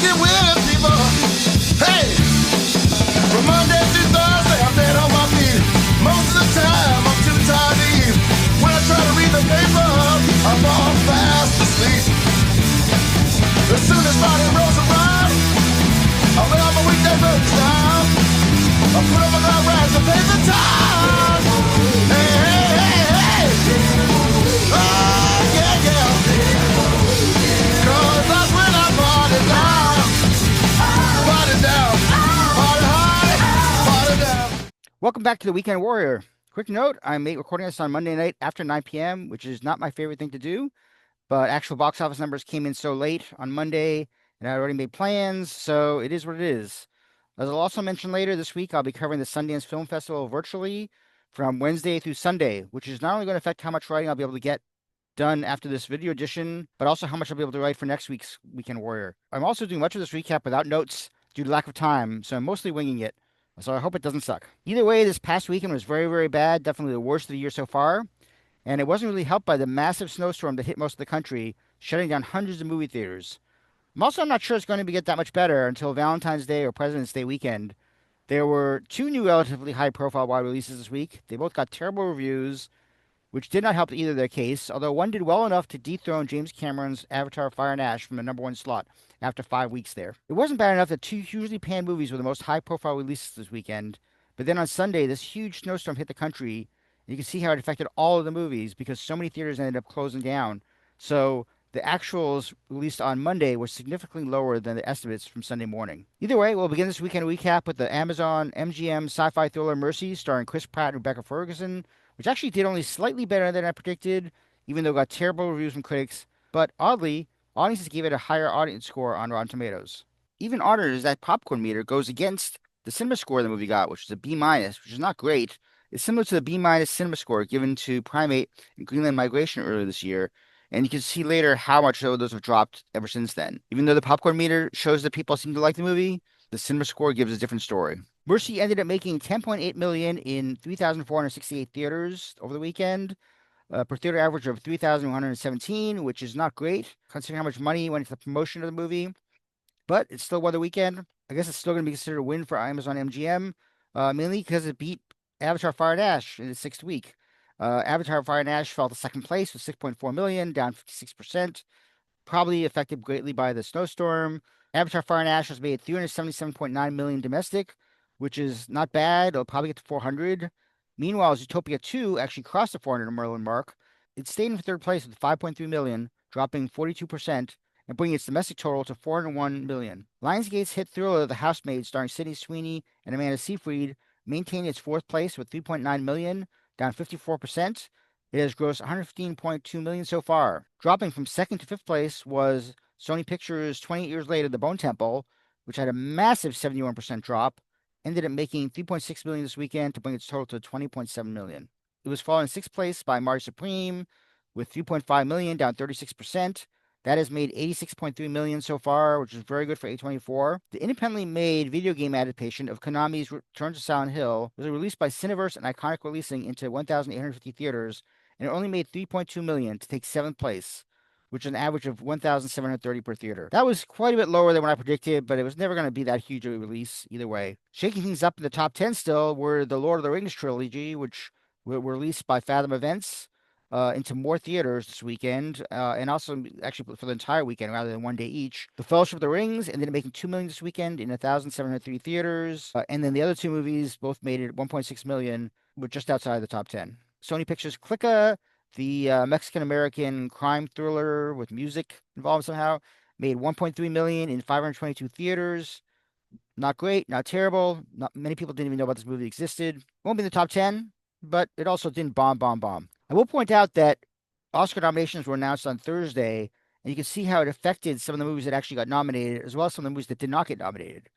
get with it, people. Hey, from Monday through Thursday, I'm dead on my feet. Most of the time, I'm too tired to eat. When I try to read the paper, I fall fast asleep. As soon as Friday rolls around, I lay on my weekday books down. I put on my long rags to pay the time. Hey, hey, hey, hey. Oh, yeah, yeah. 'Cause that's when I party down. Party down. Party hard. Party down. Welcome back to the Weekend Warrior. Quick note, I'm recording this on Monday night after 9 p.m., which is not my favorite thing to do, but actual box office numbers came in so late on Monday, and I already made plans, so it is what it is. As I'll also mention later this week, I'll be covering the Sundance Film Festival virtually from Wednesday through Sunday, which is not only going to affect how much writing I'll be able to get done after this video edition, but also how much I'll be able to write for next week's Weekend Warrior. I'm also doing much of this recap without notes due to lack of time, so I'm mostly winging it. So I hope it doesn't suck. Either way, this past weekend was very, very bad. Definitely the worst of the year so far. And it wasn't really helped by the massive snowstorm that hit most of the country, shutting down hundreds of movie theaters. I'm also not sure it's going to get that much better until Valentine's Day or President's Day weekend. There were two new relatively high-profile wide releases this week. They both got terrible reviews, which did not help either their case, although one did well enough to dethrone James Cameron's Avatar Fire and Ash from the #1 slot after 5 weeks there. It wasn't bad enough that two hugely panned movies were the most high-profile releases this weekend, but then on Sunday, this huge snowstorm hit the country, and you can see how it affected all of the movies because so many theaters ended up closing down. So the actuals released on Monday were significantly lower than the estimates from Sunday morning. Either way, we'll begin this weekend recap with the Amazon MGM sci-fi thriller Mercy, starring Chris Pratt and Rebecca Ferguson, which actually did only slightly better than I predicted, even though it got terrible reviews from critics. But oddly, audiences gave it a higher audience score on Rotten Tomatoes. Even odder is that popcorn meter goes against the cinema score the movie got, which is a B-, which is not great. It's similar to the B- cinema score given to Primate and Greenland Migration earlier this year, and you can see later how much those have dropped ever since then. Even though the popcorn meter shows that people seem to like the movie, the cinema score gives a different story. Mercy ended up making $10.8 million in 3,468 theaters over the weekend, per theater average of 3,117, which is not great considering how much money went into the promotion of the movie. But it's still Weather Weekend. I guess it's still going to be considered a win for Amazon MGM, mainly because it beat Avatar Fire and Ash in its sixth week. Avatar Fire and Ash fell to second place with 6.4 million, down 56%, probably affected greatly by the snowstorm. Avatar Fire and Ash has made 377.9 million domestic, which is not bad. It'll probably get to 400. Meanwhile, Zootopia 2 actually crossed the 400 million mark. It stayed in third place with 5.3 million, dropping 42%, and bringing its domestic total to 401 million. Lionsgate's hit thriller The Housemaid, starring Sydney Sweeney and Amanda Seyfried, maintained its fourth place with 3.9 million, down 54%. It has grossed 115.2 million so far. Dropping from second to fifth place was Sony Pictures' 28 Years Later, The Bone Temple, which had a massive 71% drop, ended up making 3.6 million this weekend to bring its total to 20.7 million. It was followed in sixth place by Mari Supreme with 3.5 million, down 36%. That has made 86.3 million so far, which is very good for A24. The independently made video game adaptation of Konami's Return to Silent Hill was released by Cineverse and Iconic Releasing into 1,850 theaters, and it only made 3.2 million to take seventh place, which is an average of 1,730 per theater. That was quite a bit lower than what I predicted, but it was never going to be that huge a release either way. Shaking things up in the top 10 still were the Lord of the Rings trilogy, which were released by Fathom Events into more theaters this weekend, and also actually for the entire weekend rather than one day each. The Fellowship of the Rings ended up making $2 million this weekend in 1,703 theaters, and then the other two movies both made it 1.6 million, but just outside the top 10. Sony Pictures' Clicker, the Mexican-American crime thriller with music involved somehow, made 1.3 million in 522 theaters. Not great, not terrible. Not many people didn't even know about this movie existed. Won't be in the top 10, but it also didn't bomb. I will point out that Oscar nominations were announced on Thursday, and you can see how it affected some of the movies that actually got nominated, as well as some of the movies that did not get nominated.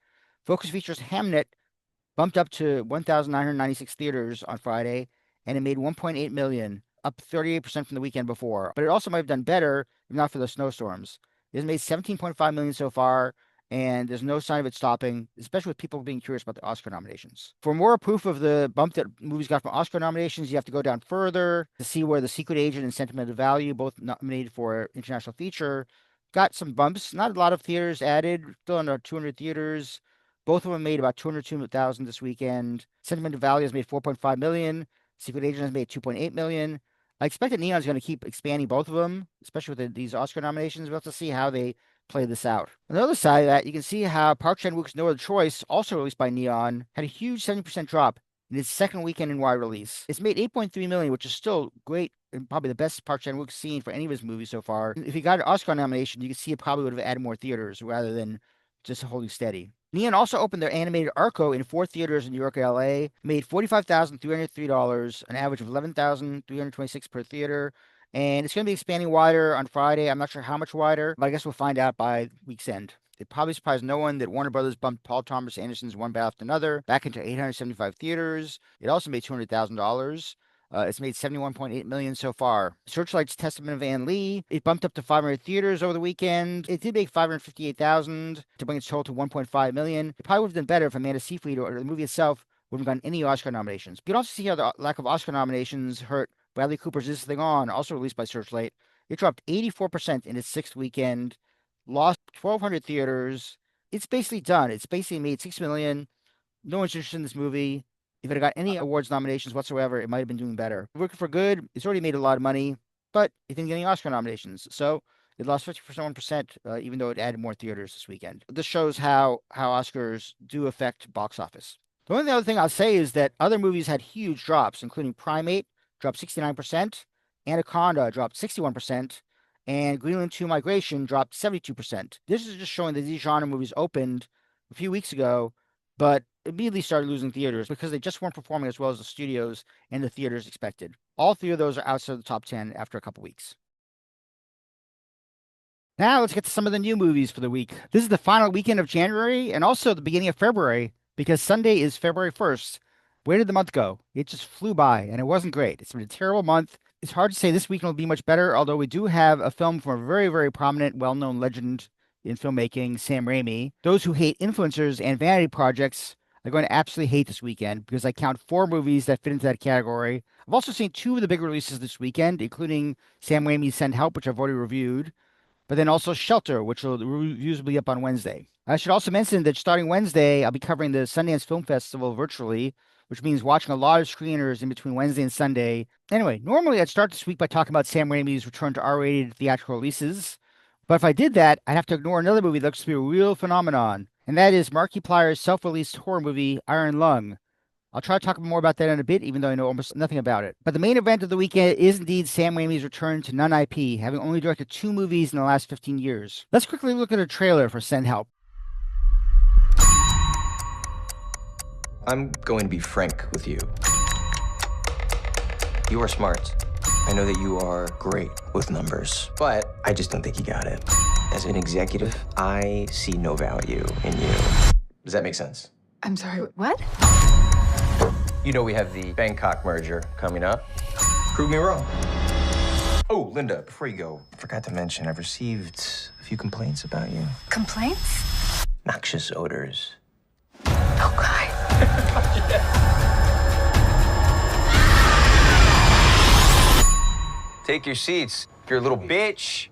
Focus Features' Hamnet bumped up to 1,996 theaters on Friday, and it made 1.8 million, up 38% from the weekend before. But it also might have done better if not for the snowstorms. It has made 17.5 million so far, and there's no sign of it stopping, especially with people being curious about the Oscar nominations. For more proof of the bump that movies got from Oscar nominations, you have to go down further to see where The Secret Agent and Sentimental Value, both nominated for International Feature, got some bumps. Not a lot of theaters added, still under 200 theaters. Both of them made about 202,000 this weekend. Sentimental Valley has made 4.5 million. Secret Agent has made 2.8 million. I expect that Neon's going to keep expanding both of them, especially with these Oscar nominations. We'll have to see how they play this out. On the other side of that, you can see how Park Chan-wook's No Other Choice, also released by Neon, had a huge 70% drop in its second weekend in wide release. It's made 8.3 million, which is still great and probably the best Park Chan-wook's seen for any of his movies so far. If he got an Oscar nomination, you can see it probably would have added more theaters rather than just holding steady. Neon also opened their animated ARCO in 4 theaters in New York and LA, made $45,303, an average of $11,326 per theater, and it's going to be expanding wider on Friday. I'm not sure how much wider, but I guess we'll find out by week's end. It probably surprised no one that Warner Brothers bumped Paul Thomas Anderson's One Battle After Another back into 875 theaters. It also made $200,000. It's made 71.8 million so far. Searchlight's Testament of Ann Lee, it bumped up to 500 theaters over the weekend. It did make 558,000 to bring its total to 1.5 million. It probably would have done better if Amanda Seyfried or the movie itself wouldn't have gotten any Oscar nominations. You can also see how the lack of Oscar nominations hurt Bradley Cooper's This Thing On, also released by Searchlight. It dropped 84% in its 6th weekend, lost 1,200 theaters. It's basically done. It's basically made 6 million. No one's interested in this movie. If it had got any awards nominations whatsoever, it might have been doing better. Working for Good, it's already made a lot of money, but it didn't get any Oscar nominations. So it lost 51%, even though it added more theaters this weekend. This shows how Oscars do affect box office. The only other thing I'll say is that other movies had huge drops, including Primate, dropped 69%, Anaconda dropped 61%, and Greenland 2 Migration dropped 72%. This is just showing that these genre movies opened a few weeks ago, but immediately started losing theaters because they just weren't performing as well as the studios and the theaters expected. All 3 of those are outside the top 10 after a couple weeks. Now let's get to some of the new movies for the week. This is the final weekend of January and also the beginning of February because Sunday is February 1st. Where did the month go? It just flew by and it wasn't great. It's been a terrible month. It's hard to say this weekend will be much better, although we do have a film from a very, very prominent, well-known legend in filmmaking, Sam Raimi. Those who hate influencers and vanity projects are going to absolutely hate this weekend because I count 4 movies that fit into that category. I've also seen 2 of the big releases this weekend, including Sam Raimi's Send Help, which I've already reviewed, but then also Shelter, which the reviews will be up on Wednesday. I should also mention that starting Wednesday, I'll be covering the Sundance Film Festival virtually, which means watching a lot of screeners in between Wednesday and Sunday. Anyway, normally I'd start this week by talking about Sam Raimi's return to R-rated theatrical releases, but if I did that, I'd have to ignore another movie that looks to be a real phenomenon, and that is Markiplier's self-released horror movie, Iron Lung. I'll try to talk more about that in a bit, even though I know almost nothing about it. But the main event of the weekend is indeed Sam Raimi's return to non-IP, having only directed 2 movies in the last 15 years. Let's quickly look at a trailer for Send Help. I'm going to be frank with you. You are smart. I know that you are great with numbers, but I just don't think you got it. As an executive, I see no value in you. Does that make sense? I'm sorry, what? You know we have the Bangkok merger coming up. Prove me wrong. Oh, Linda, before you go, I forgot to mention I've received a few complaints about you. Complaints? Noxious odors. Oh, God. Take your seats, you're a little bitch.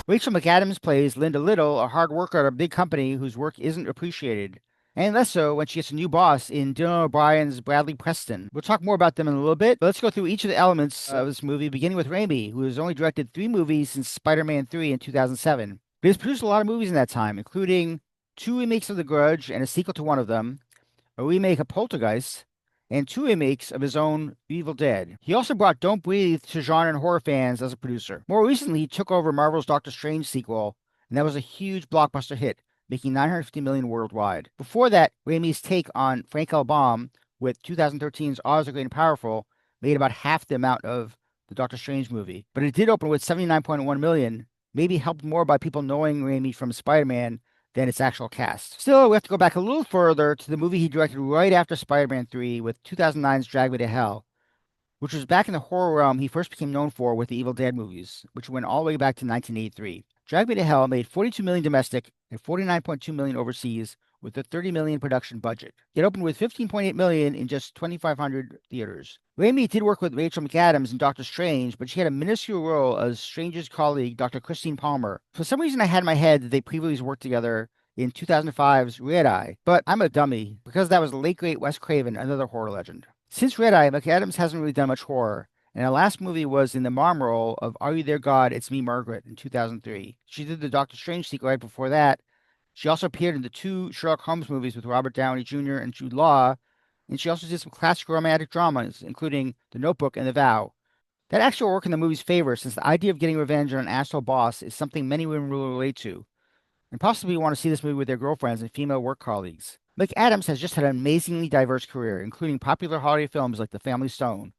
Rachel McAdams plays Linda Little, a hard worker at a big company whose work isn't appreciated, and less so when she gets a new boss in Dylan O'Brien's Bradley Preston. We'll talk more about them in a little bit, but let's go through each of the elements of this movie, beginning with Raimi, who has only directed 3 movies since Spider-Man 3 in 2007. But he's produced a lot of movies in that time, including 2 remakes of The Grudge and a sequel to one of them, a remake of Poltergeist, and 2 remakes of his own Evil Dead. He also brought Don't Breathe to genre and horror fans as a producer. More recently, he took over Marvel's Doctor Strange sequel, and that was a huge blockbuster hit, making $950 million worldwide. Before that, Raimi's take on Frank L. Baum with 2013's Oz the Great and Powerful made about half the amount of the Doctor Strange movie. But it did open with $79.1 million, maybe helped more by people knowing Raimi from Spider-Man than its actual cast. Still, we have to go back a little further to the movie he directed right after Spider-Man 3 with 2009's Drag Me to Hell. which was back in the horror realm he first became known for with the Evil Dead movies, which went all the way back to 1983. Drag Me to Hell made $42 million domestic and $49.2 million overseas with a $30 million production budget. It opened with $15.8 million in just 2,500 theaters. Raimi did work with Rachel McAdams in Doctor Strange, but she had a minuscule role as Strange's colleague, Dr. Christine Palmer. For some reason, I had in my head that they previously worked together in 2005's Red Eye, but I'm a dummy because that was the late great Wes Craven, another horror legend. Since Red Eye, McAdams hasn't really done much horror, and her last movie was in the mom role of Are You There, God? It's Me, Margaret in 2003. She did the Doctor Strange sequel right before that. She also appeared in the 2 Sherlock Holmes movies with Robert Downey Jr. and Jude Law, and she also did some classic romantic dramas, including The Notebook and The Vow. That actually worked in the movie's favor, since the idea of getting revenge on an asshole boss is something many women will relate to, and possibly want to see this movie with their girlfriends and female work colleagues. McAdams has just had an amazingly diverse career, including popular holiday films like The Family Stone,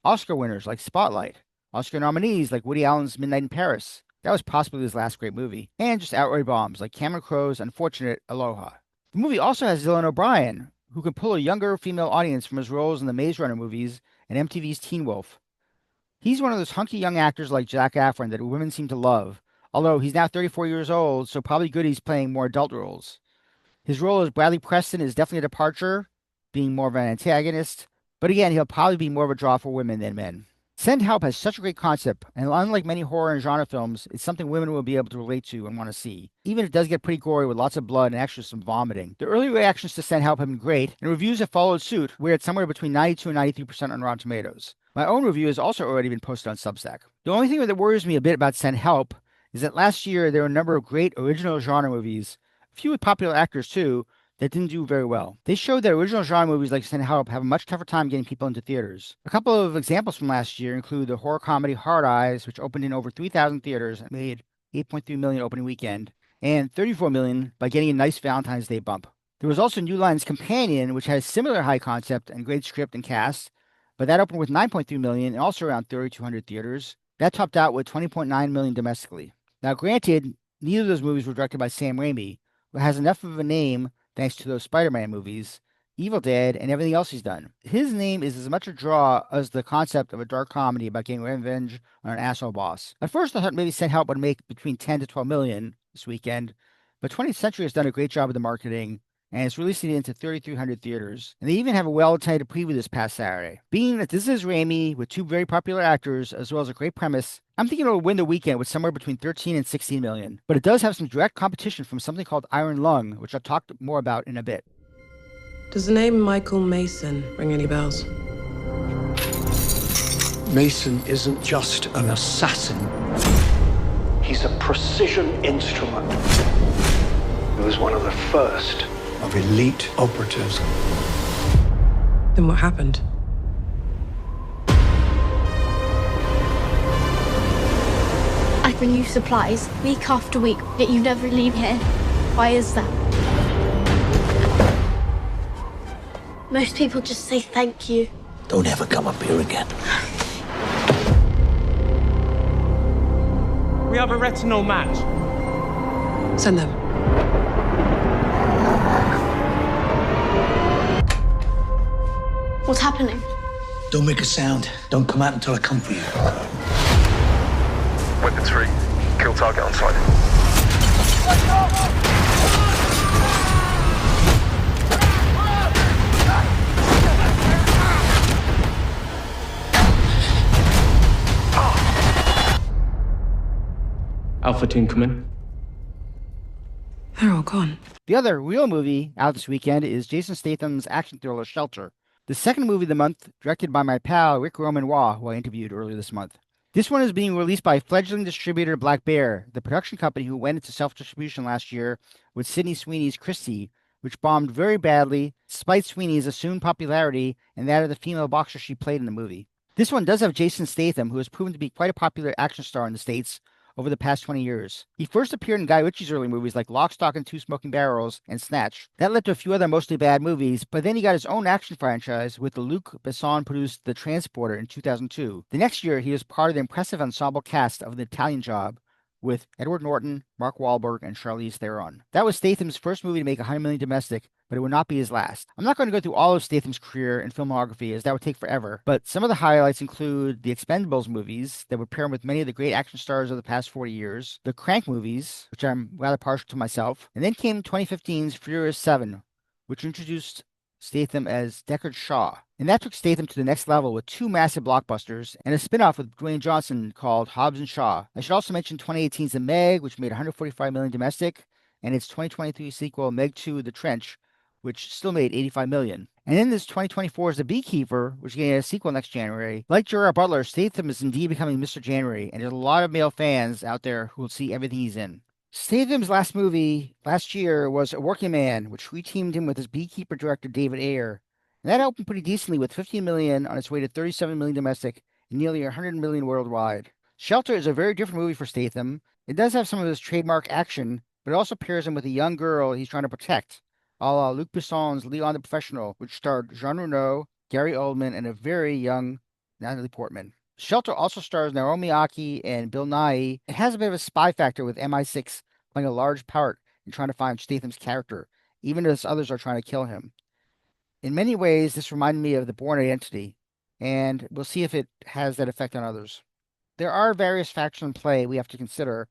Oscar winners like Spotlight, Oscar nominees like Woody Allen's Midnight in Paris. That was possibly his last great movie, and just outright bombs like Cameron Crowe's unfortunate Aloha. The movie also has Dylan O'Brien, who can pull a younger female audience from his roles in the Maze Runner movies and MTV's Teen Wolf. He's one of those hunky young actors like Zac Efron that women seem to love, although he's now 34 years old, so probably good he's playing more adult roles. His role as Bradley Preston is definitely a departure, being more of an antagonist, but again, he'll probably be more of a draw for women than men. Send Help has such a great concept, and unlike many horror and genre films, it's something women will be able to relate to and want to see. Even if it does get pretty gory with lots of blood and actually some vomiting. The early reactions to Send Help have been great, and reviews have followed suit, where it's somewhere between 92 and 93% on Rotten Tomatoes. My own review has also already been posted on Substack. The only thing that worries me a bit about Send Help is that last year there were a number of great original genre movies, a few with popular actors too, that didn't do very well. They showed that original genre movies like Send Help have a much tougher time getting people into theaters. A couple of examples from last year include the horror comedy Hard Eyes, which opened in over 3,000 theaters and made $8.3 million opening weekend, and $34 million by getting a nice Valentine's Day bump. There was also New Line's Companion, which had a similar high concept and great script and cast, but that opened with $9.3 million and also around 3,200 theaters. That topped out with $20.9 million domestically. Now, granted, neither of those movies were directed by Sam Raimi, who has enough of a name thanks to those Spider-Man movies, Evil Dead, and everything else he's done. His name is as much a draw as the concept of a dark comedy about getting revenge on an asshole boss. At first, I thought maybe Send Help would make between 10 to 12 million this weekend, but 20th Century has done a great job of the marketing, and it's releasing it into 3,300 theaters. And they even have a well-attended preview this past Saturday. Being that this is Raimi with 2 very popular actors, as well as a great premise, I'm thinking it'll win the weekend with somewhere between 13 and 16 million. But it does have some direct competition from something called Iron Lung, which I'll talk more about in a bit. Does the name Michael Mason ring any bells? Mason isn't just an assassin. He's a precision instrument. He was one of the first of elite operatives. Then what happened? I bring you supplies week after week, yet you never leave here. Why is that? Most people just say thank you. Don't ever come up here again. We have a retinol match. Send them. What's happening? Don't make a sound. Don't come out until I come for you. Weapons free. Kill target on sight. Alpha team, come in. They're all gone. The other real movie out this weekend is Jason Statham's action thriller Shelter, the second movie of the month, directed by my pal Rick Romanois, who I interviewed earlier this month. This one is being released by fledgling distributor Black Bear, the production company who went into self-distribution last year with Sydney Sweeney's Christie, which bombed very badly, despite Sweeney's assumed popularity and that of the female boxer she played in the movie. This one does have Jason Statham, who has proven to be quite a popular action star in the States over the past 20 years. He first appeared in Guy Ritchie's early movies like Lock, Stock, and Two Smoking Barrels and Snatch. That led to a few other mostly bad movies, but then he got his own action franchise with the Luc Besson-produced The Transporter in 2002. The next year, he was part of the impressive ensemble cast of The Italian Job with Edward Norton, Mark Wahlberg, and Charlize Theron. That was Statham's first movie to make $100 million domestic, but it would not be his last. I'm not going to go through all of Statham's career and filmography, as that would take forever, but some of the highlights include the Expendables movies that would pair him with many of the great action stars of the past 40 years, the Crank movies, which I'm rather partial to myself, and then came 2015's Furious 7, which introduced Statham as Deckard Shaw. And that took Statham to the next level with 2 massive blockbusters and a spin-off with Dwayne Johnson called Hobbs and Shaw. I should also mention 2018's The Meg, which made $145 million domestic, and its 2023 sequel, Meg 2: The Trench, which still made $85 million. And then this 2024's The Beekeeper, which is getting a sequel next January. Like Gerard Butler, Statham is indeed becoming Mr. January, and there's a lot of male fans out there who will see everything he's in. Statham's last movie last year was A Working Man, which reteamed him with his Beekeeper director David Ayer. And that opened pretty decently with $15 million on its way to $37 million domestic and nearly $100 million worldwide. Shelter is a very different movie for Statham. It does have some of his trademark action, but it also pairs him with a young girl he's trying to protect, a la Luc Besson's Leon the Professional, which starred Jean Reno, Gary Oldman, and a very young Natalie Portman. Shelter also stars Naomi Aki and Bill Nighy. It has a bit of a spy factor with MI6 playing a large part in trying to find Statham's character, even as others are trying to kill him. In many ways, this reminded me of The Bourne Identity, and we'll see if it has that effect on others. There are various factors in play we have to consider,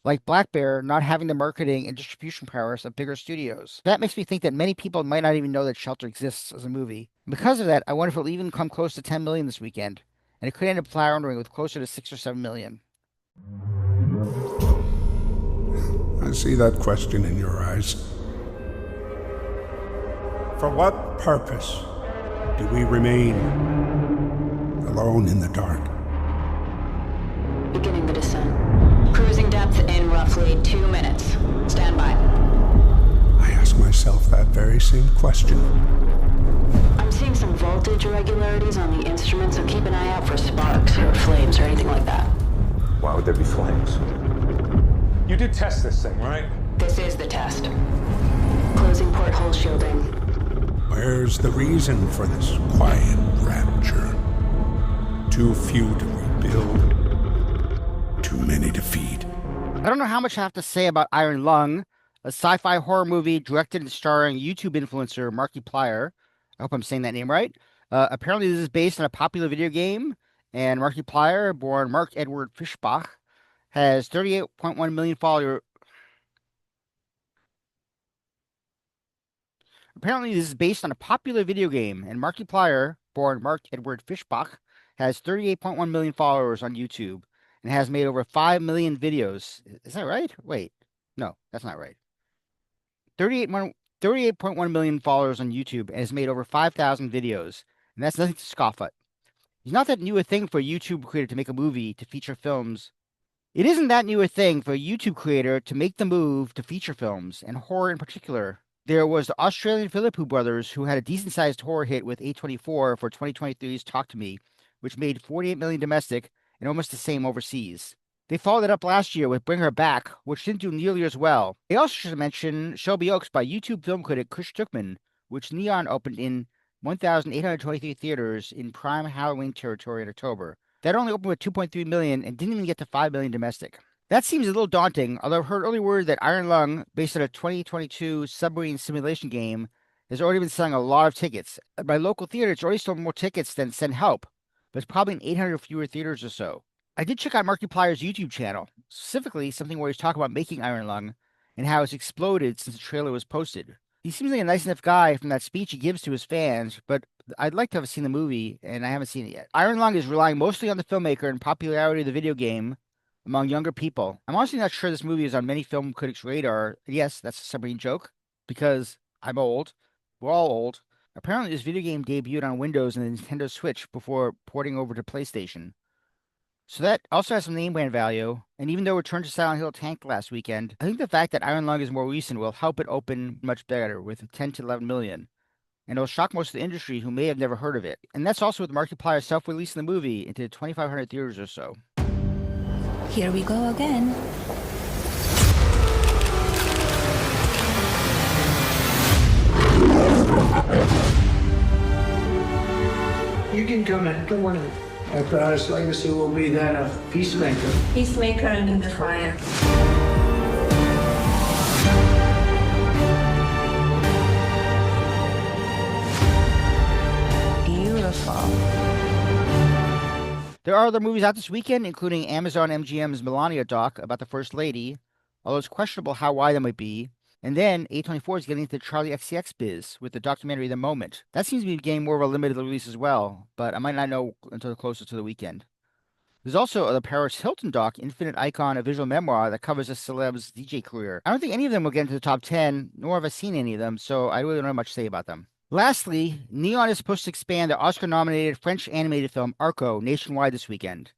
like Black Bear not having the marketing and distribution prowess of bigger studios. That makes me think that many people might not even know that Shelter exists as a movie. And because of that, I wonder if it'll even come close to 10 million this weekend, and it could end up floundering with closer to 6 or 7 million. I see that question in your eyes. For what purpose do we remain alone in the dark? Beginning the descent. Cruising depth in roughly 2 minutes. Stand by. I ask myself that very same question. I'm seeing some voltage irregularities on the instrument, so keep an eye out for sparks or flames or anything like that. Why would there be flames? You did test this thing, right? This is the test. Closing porthole shielding. Where's the reason for this quiet rapture? Too few to rebuild, too many to feed. I don't know how much I have to say about Iron Lung, a sci-fi horror movie directed and starring YouTube influencer Markiplier. I hope I'm saying that name right. Apparently this is based on a popular video game, and Markiplier, born Mark Edward Fischbach, has 38.1 million followers. Apparently, this is based on a popular video game, and Markiplier, born Mark Edward Fischbach, has 38.1 million followers on YouTube and has made over 5 million videos. Is that right? Wait, no, that's not right. 38.1 million followers on YouTube and has made over 5,000 videos, and that's nothing to scoff at. It's not that new a thing for a YouTube creator to make a movie to feature films. It isn't that new a thing for a YouTube creator to make the move to feature films, and horror in particular. There was the Australian Philippou brothers who had a decent-sized horror hit with A24 for 2023's Talk to Me, which made 48 million domestic and almost the same overseas. They followed it up last year with Bring Her Back, which didn't do nearly as well. I also should mention Shelby Oaks by YouTube film critic Chris Stuckman, which Neon opened in 1,823 theaters in prime Halloween territory in October. That only opened with 2.3 million and didn't even get to 5 million domestic. That seems a little daunting, although I've heard early word that Iron Lung, based on a 2022 submarine simulation game, has already been selling a lot of tickets. At my local theater, it's already sold more tickets than Send Help, but it's probably in 800 fewer theaters or so. I did check out Markiplier's YouTube channel, specifically something where he's talking about making Iron Lung and how it's exploded since the trailer was posted. He seems like a nice enough guy from that speech he gives to his fans, but I'd like to have seen the movie, and I haven't seen it yet. Iron Lung is relying mostly on the filmmaker and popularity of the video game among younger people. I'm honestly not sure this movie is on many film critics' radar. Yes, that's a submarine joke, because I'm old. We're all old. Apparently, this video game debuted on Windows and the Nintendo Switch before porting over to PlayStation. So that also has some name brand value, and even though Return to Silent Hill tanked last weekend, I think the fact that Iron Lung is more recent will help it open much better with 10 to 11 million. And it'll shock most of the industry who may have never heard of it. And that's also with Markiplier self-releasing the movie into 2,500 theaters or so. Here we go again. You can come in. Good morning. After Artist's legacy will be that of Peacemaker. Peacemaker and the Fire. thus far. There are other movies out this weekend, including Amazon MGM's Melania doc about the First Lady, although it's questionable how wide that might be. And then A24 is getting into the Charlie XCX biz with the documentary The Moment. That seems to be getting more of a limited release as well, but I might not know until closer to the weekend. There's also the Paris Hilton doc, Infinite Icon, a visual memoir that covers a celeb's DJ career. I don't think any of them will get into the top 10, nor have I seen any of them, so I really don't have much to say about them. Lastly, Neon is supposed to expand the Oscar-nominated French animated film ARCO nationwide this weekend.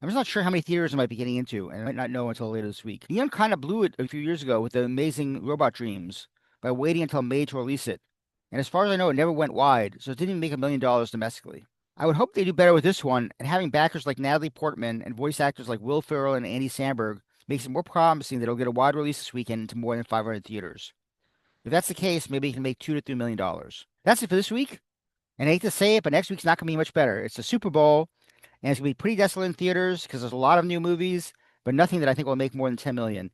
I'm just not sure how many theaters it might be getting into, and I might not know until later this week. Neon kind of blew it a few years ago with the amazing Robot Dreams by waiting until May to release it. And as far as I know, it never went wide, so it didn't even make $1 million domestically. I would hope they do better with this one, and having backers like Natalie Portman and voice actors like Will Ferrell and Andy Samberg makes it more promising that it'll get a wide release this weekend to more than 500 theaters. If that's the case, maybe it can make $2 to $3 million. That's it for this week. And I hate to say it, but next week's not going to be much better. It's the Super Bowl, and it's going to be pretty desolate in theaters because there's a lot of new movies, but nothing that I think will make more than $10 million.